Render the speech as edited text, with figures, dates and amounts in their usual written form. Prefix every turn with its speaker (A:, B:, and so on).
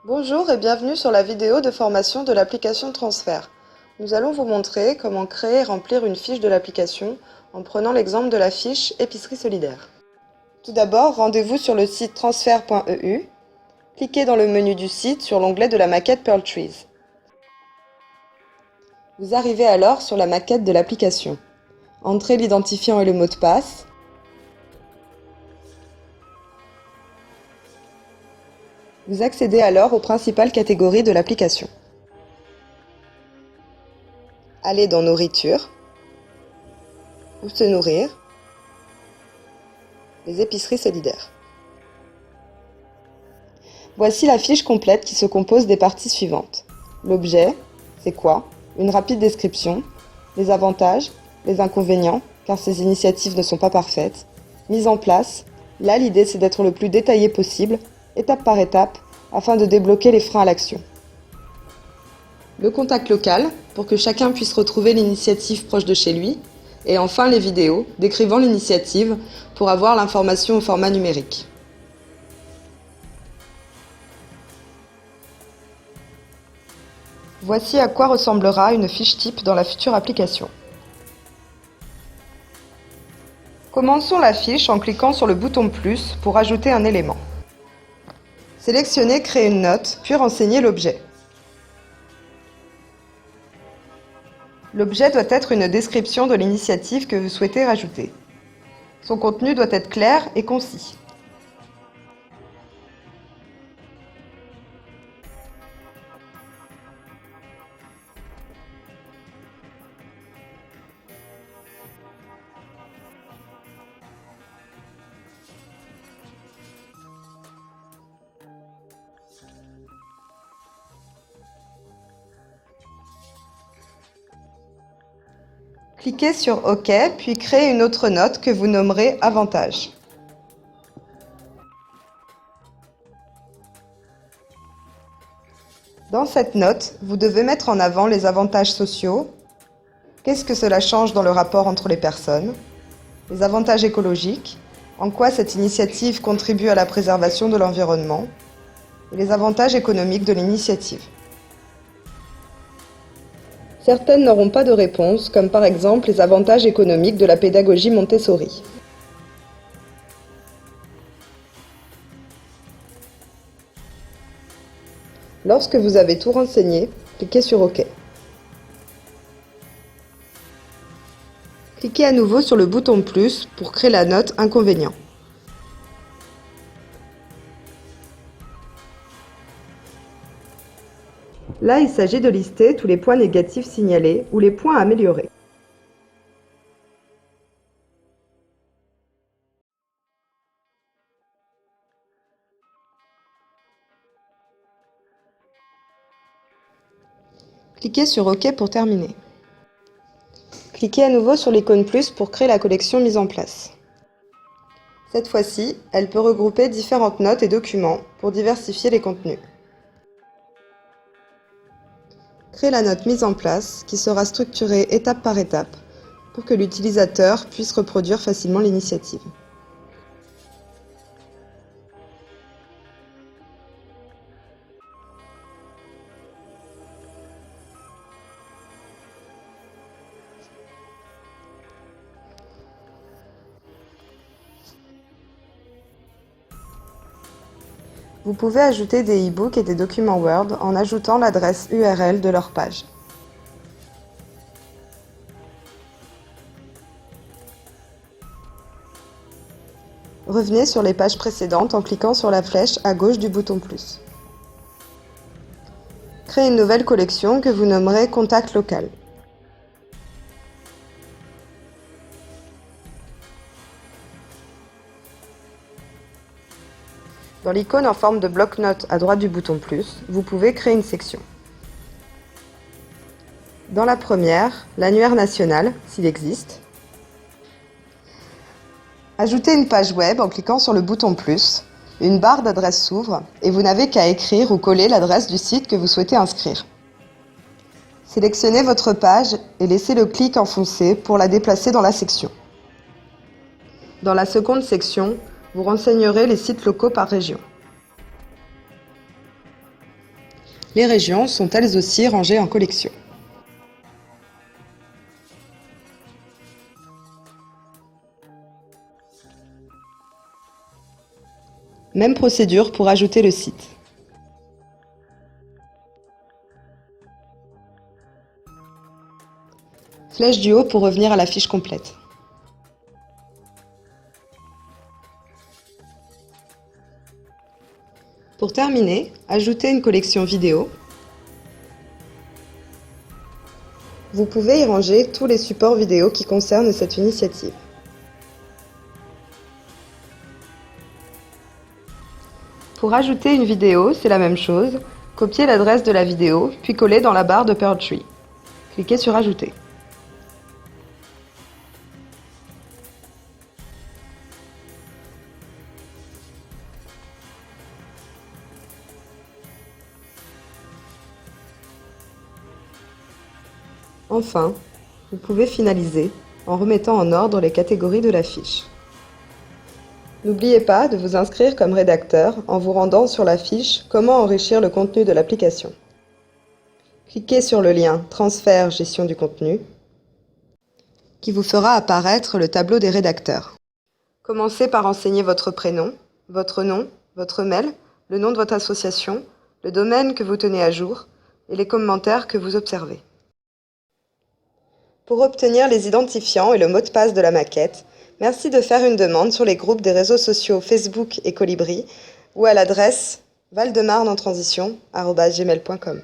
A: Bonjour et bienvenue sur la vidéo de formation de l'application Transfert. Nous allons vous montrer comment créer et remplir une fiche de l'application en prenant l'exemple de la fiche Épicerie solidaire. Tout d'abord, rendez-vous sur le site transfert.eu. Cliquez dans le menu du site sur l'onglet de la maquette Pearl Trees. Vous arrivez alors sur la maquette de l'application. Entrez l'identifiant et le mot de passe. Vous accédez alors aux principales catégories de l'application. Allez dans Nourriture, Où se nourrir, les épiceries solidaires. Voici la fiche complète qui se compose des parties suivantes. L'objet, c'est quoi? Une rapide description, les avantages, les inconvénients, car ces initiatives ne sont pas parfaites. Mise en place, là l'idée c'est d'être le plus détaillé possible, étape par étape, afin de débloquer les freins à l'action. Le contact local, pour que chacun puisse retrouver l'initiative proche de chez lui. Et enfin les vidéos, décrivant l'initiative, pour avoir l'information au format numérique. Voici à quoi ressemblera une fiche type dans la future application. Commençons la fiche en cliquant sur le bouton plus pour ajouter un élément. Sélectionnez Créer une note, puis renseignez l'objet. L'objet doit être une description de l'initiative que vous souhaitez rajouter. Son contenu doit être clair et concis. Cliquez sur OK, puis créez une autre note que vous nommerez Avantages. Dans cette note, vous devez mettre en avant les avantages sociaux, qu'est-ce que cela change dans le rapport entre les personnes, les avantages écologiques, en quoi cette initiative contribue à la préservation de l'environnement, et les avantages économiques de l'initiative. Certaines n'auront pas de réponse, comme par exemple les avantages économiques de la pédagogie Montessori. Lorsque vous avez tout renseigné, cliquez sur OK. Cliquez à nouveau sur le bouton plus pour créer la note Inconvénient. Là, il s'agit de lister tous les points négatifs signalés ou les points à améliorer. Cliquez sur OK pour terminer. Cliquez à nouveau sur l'icône plus pour créer la collection mise en place. Cette fois-ci, elle peut regrouper différentes notes et documents pour diversifier les contenus. Créez la note mise en place qui sera structurée étape par étape pour que l'utilisateur puisse reproduire facilement l'initiative. Vous pouvez ajouter des e-books et des documents Word en ajoutant l'adresse URL de leur page. Revenez sur les pages précédentes en cliquant sur la flèche à gauche du bouton plus. Créez une nouvelle collection que vous nommerez Contact local. Dans l'icône en forme de bloc-notes à droite du bouton plus, vous pouvez créer une section. Dans la première, l'annuaire national, s'il existe. Ajoutez une page web en cliquant sur le bouton plus. Une barre d'adresse s'ouvre et vous n'avez qu'à écrire ou coller l'adresse du site que vous souhaitez inscrire. Sélectionnez votre page et laissez le clic enfoncé pour la déplacer dans la section. Dans la seconde section, vous renseignerez les sites locaux par région. Les régions sont elles aussi rangées en collections. Même procédure pour ajouter le site. Flèche du haut pour revenir à la fiche complète. Pour terminer, ajoutez une collection vidéo. Vous pouvez y ranger tous les supports vidéo qui concernent cette initiative. Pour ajouter une vidéo, c'est la même chose. Copiez l'adresse de la vidéo, puis collez dans la barre de Pearl-Tree. Cliquez sur Ajouter. Enfin, vous pouvez finaliser en remettant en ordre les catégories de la fiche. N'oubliez pas de vous inscrire comme rédacteur en vous rendant sur la fiche « Comment enrichir le contenu de l'application ». Cliquez sur le lien « Transfert gestion du contenu » qui vous fera apparaître le tableau des rédacteurs. Commencez par renseigner votre prénom, votre nom, votre mail, le nom de votre association, le domaine que vous tenez à jour et les commentaires que vous observez. Pour obtenir les identifiants et le mot de passe de la maquette, merci de faire une demande sur les groupes des réseaux sociaux Facebook et Colibri ou à l'adresse valdemarnentransition@gmail.com.